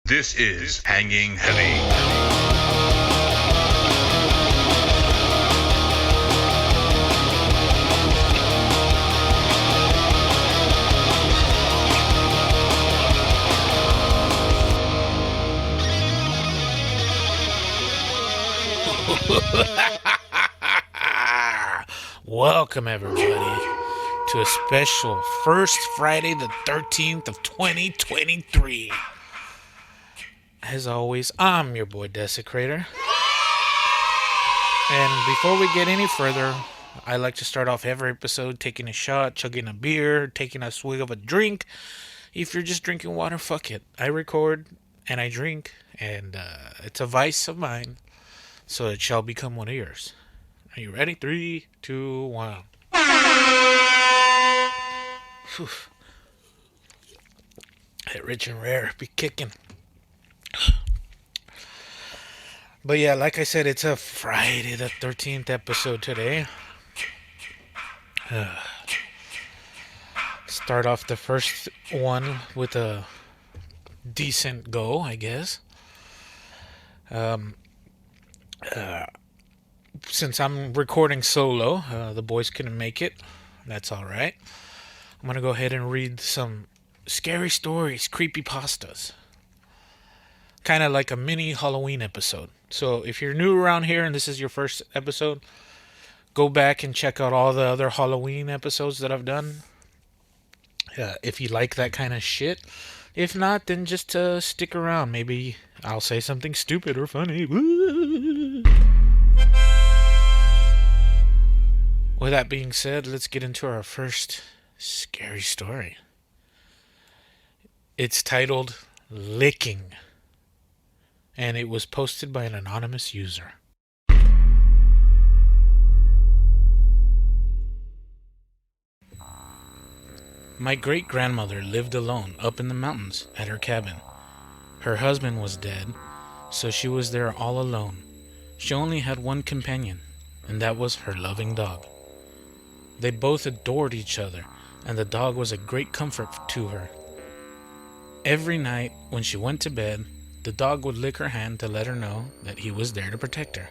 This is Hanging Heavy. Welcome, everybody, to a special first Friday the 13th of 2023. As always, I'm your boy Desecrator. And before we get any further, I like to start off every episode taking a shot, chugging a beer, taking a swig of a drink. If you're just drinking water, fuck it. I record and I drink, and it's a vice of mine, so it shall become one of yours. Are you ready? 3, 2, 1. Whew. That rich and rare be kicking. But yeah, like I said, it's a Friday the 13th episode today. Start off the first one with a decent go, I guess. Since I'm recording solo, the boys couldn't make it. That's alright. I'm gonna go ahead and read some scary stories, creepypastas. Kind of like a mini Halloween episode. So if you're new around here and this is your first episode, go back and check out all the other Halloween episodes that I've done. If you like that kind of shit. If not, then just stick around. Maybe I'll say something stupid or funny. With that being said, let's get into our first scary story. It's titled Licking, and it was posted by an anonymous user. My great-grandmother lived alone up in the mountains at her cabin. Her husband was dead, so she was there all alone. She only had one companion, and that was her loving dog. They both adored each other, and the dog was a great comfort to her. Every night, when she went to bed, the dog would lick her hand to let her know that he was there to protect her.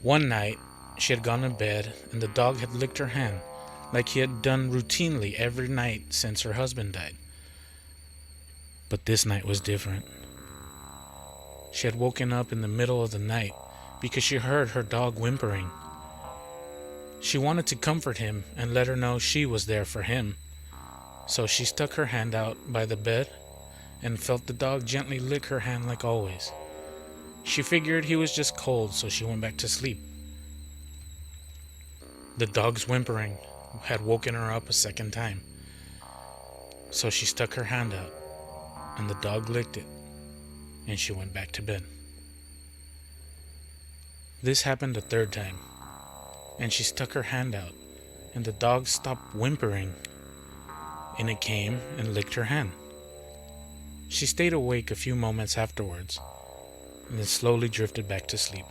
One night, she had gone to bed, and the dog had licked her hand, like he had done routinely every night since her husband died. But this night was different. She had woken up in the middle of the night because she heard her dog whimpering. She wanted to comfort him and let her know she was there for him. So she stuck her hand out by the bed and felt the dog gently lick her hand like always. She figured he was just cold, so she went back to sleep. The dog's whimpering had woken her up a second time. So she stuck her hand out and the dog licked it, and she went back to bed. This happened a third time, and she stuck her hand out, and the dog stopped whimpering, and it came and licked her hand. She stayed awake a few moments afterwards, and then slowly drifted back to sleep.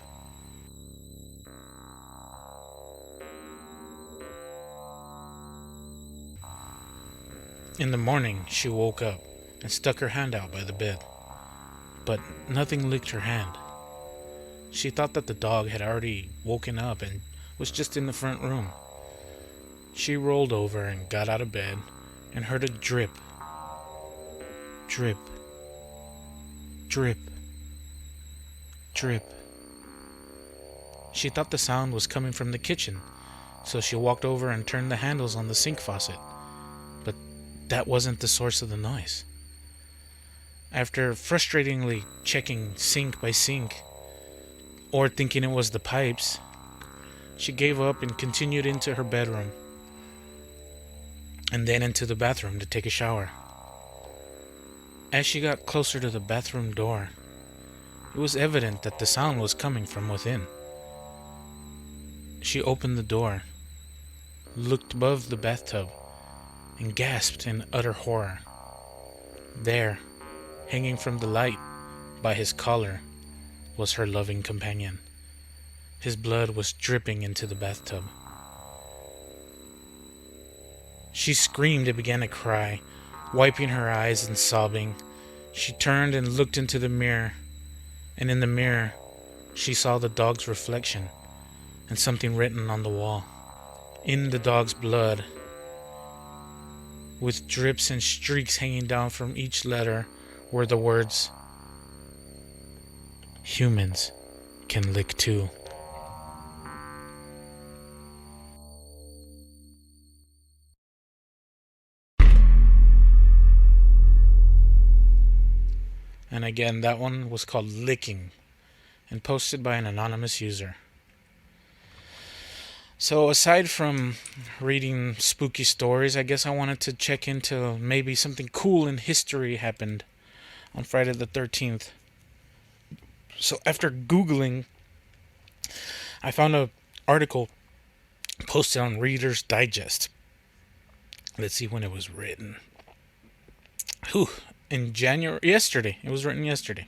In the morning, she woke up and stuck her hand out by the bed, but nothing licked her hand. She thought that the dog had already woken up and was just in the front room. She rolled over and got out of bed and heard a drip. Drip. Drip. Drip. She thought the sound was coming from the kitchen, so she walked over and turned the handles on the sink faucet. But that wasn't the source of the noise. After frustratingly checking sink by sink, or thinking it was the pipes, she gave up and continued into her bedroom, and then into the bathroom to take a shower. As she got closer to the bathroom door, it was evident that the sound was coming from within. She opened the door, looked above the bathtub, and gasped in utter horror. There, hanging from the light by his collar, was her loving companion. His blood was dripping into the bathtub. She screamed and began to cry, wiping her eyes and sobbing. She turned and looked into the mirror, and in the mirror, she saw the dog's reflection and something written on the wall. In the dog's blood, with drips and streaks hanging down from each letter, were the words, "Humans can lick too." And again, that one was called Licking and posted by an anonymous user. So aside from reading spooky stories, I guess I wanted to check into maybe something cool in history happened on Friday the 13th. So after Googling, I found an article posted on Reader's Digest. Let's see when it was written. Yesterday. It was written yesterday.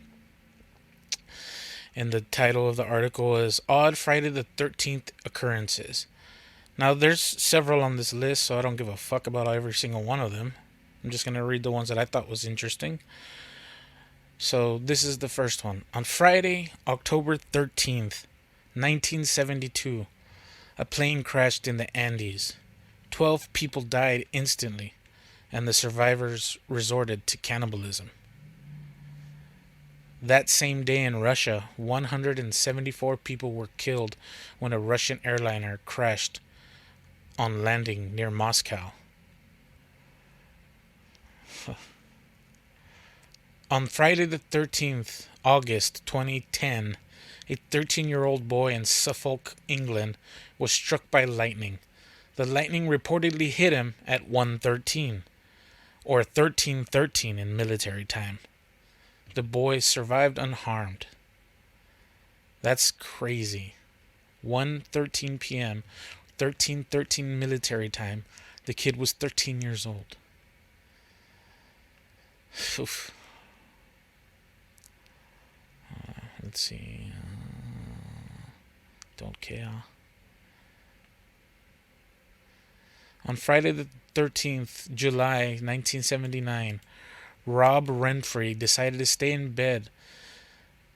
And the title of the article is Odd Friday the 13th Occurrences. Now, there's several on this list, so I don't give a fuck about every single one of them. I'm just going to read the ones that I thought was interesting. So, this is the first one. On Friday, October 13th, 1972, a plane crashed in the Andes. 12 people died instantly, and the survivors resorted to cannibalism. That same day in Russia, 174 people were killed when a Russian airliner crashed on landing near Moscow. On Friday the 13th, August 2010, a 13-year-old boy in Suffolk, England, was struck by lightning. The lightning reportedly hit him at 1:13, or 13:13 in military time. The boy survived unharmed. That's crazy. 1:13 p.m., 13:13 military time. The kid was 13 years old. Oof. Let's see. Don't care. On Friday the 13th, July 1979, Rob Renfrey decided to stay in bed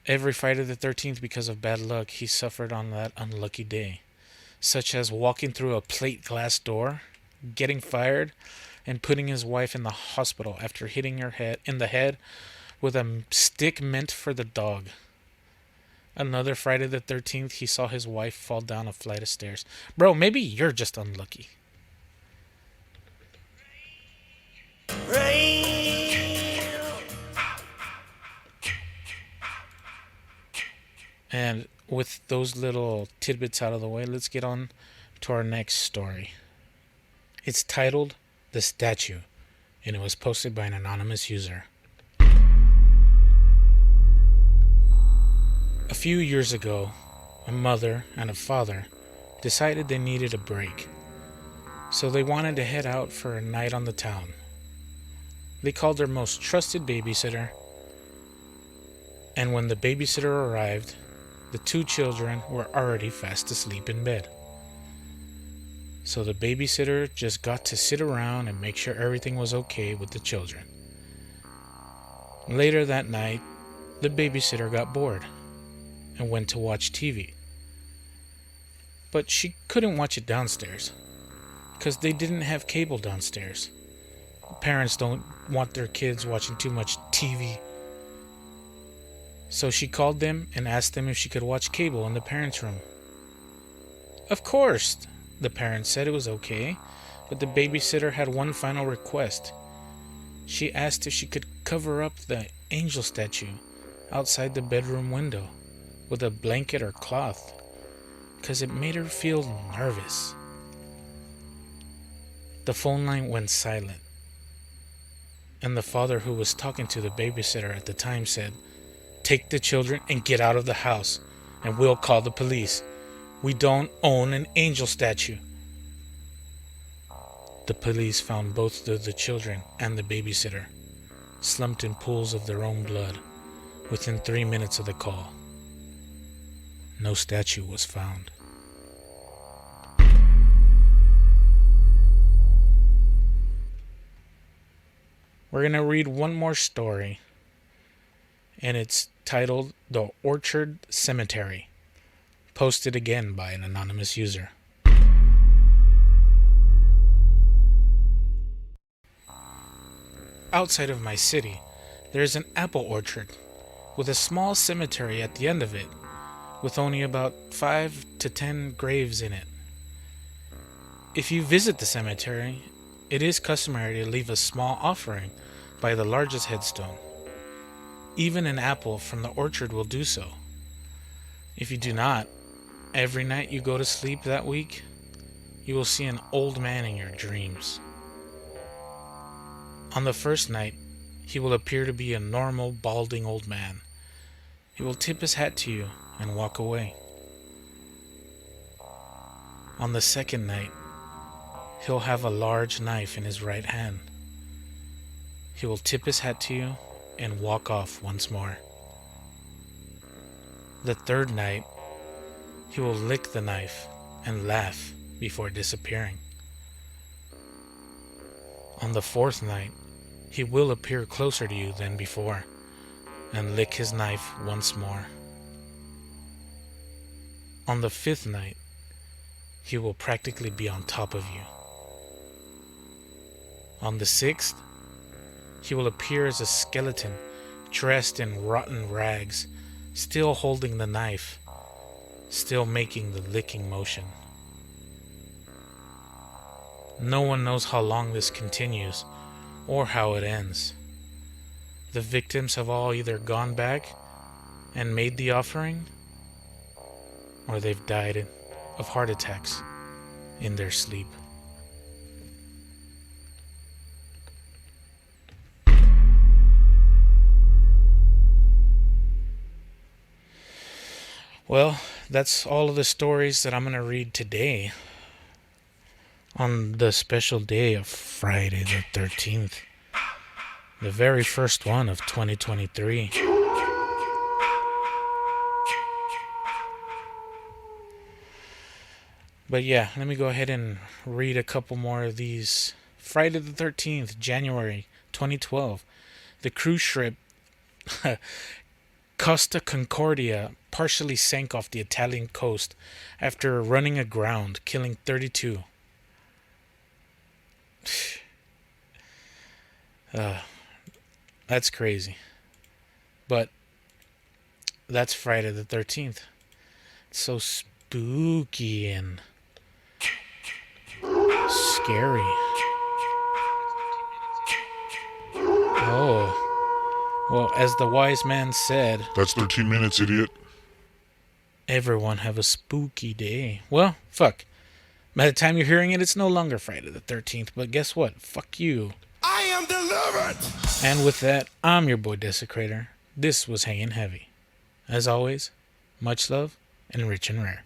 every Friday the 13th because of bad luck he suffered on that unlucky day, such as walking through a plate glass door, getting fired, and putting his wife in the hospital after hitting her head in the head with a stick meant for the dog. Another Friday the 13th, he saw his wife fall down a flight of stairs. Bro, maybe you're just unlucky. And with those little tidbits out of the way, let's get on to our next story. It's titled The Statue, and it was posted by an anonymous user. A few years ago, a mother and a father decided they needed a break, so they wanted to head out for a night on the town. They called their most trusted babysitter, and when the babysitter arrived, the two children were already fast asleep in bed. So the babysitter just got to sit around and make sure everything was okay with the children. Later that night, the babysitter got bored and went to watch TV. But she couldn't watch it downstairs because they didn't have cable downstairs. Parents don't want their kids watching too much TV. So she called them and asked them if she could watch cable in the parents' room. Of course, the parents said it was okay, but the babysitter had one final request. She asked if she could cover up the angel statue outside the bedroom window with a blanket or cloth, because it made her feel nervous. The phone line went silent, and the father who was talking to the babysitter at the time said, "Take the children and get out of the house, and we'll call the police. We don't own an angel statue." The police found both of the children and the babysitter slumped in pools of their own blood within 3 minutes of the call. No statue was found. We're going to read one more story, and it's titled The Orchard Cemetery, posted again by an anonymous user. Outside of my city, there is an apple orchard with a small cemetery at the end of it, with only about 5 to 10 graves in it. If you visit the cemetery, it is customary to leave a small offering by the largest headstone. Even an apple from the orchard will do so. If you do not, every night you go to sleep that week, you will see an old man in your dreams. On the first night, he will appear to be a normal, balding old man. He will tip his hat to you and walk away. On the second night, he'll have a large knife in his right hand. He will tip his hat to you and walk off once more. The third night, he will lick the knife and laugh before disappearing. On the fourth night, he will appear closer to you than before and lick his knife once more. On the fifth night, he will practically be on top of you. On the sixth, he will appear as a skeleton dressed in rotten rags, still holding the knife, still making the licking motion. No one knows how long this continues or how it ends. The victims have all either gone back and made the offering, or they've died of heart attacks in their sleep. Well, that's all of the stories that I'm going to read today on the special day of Friday the 13th, the very first one of 2023. But yeah, let me go ahead and read a couple more of these. Friday the 13th, January 2012. The cruise ship Costa Concordia partially sank off the Italian coast after running aground, killing 32. That's crazy. But that's Friday the 13th. It's so spooky and scary. Oh. Well, as the wise man said, That's 13 minutes, idiot. everyone have a spooky day. Well, fuck. By the time you're hearing it, it's no longer Friday the 13th, but guess what? Fuck you. I am delivered! And with that, I'm your boy Desecrator. This was Hanging Heavy. As always, much love and rich and rare.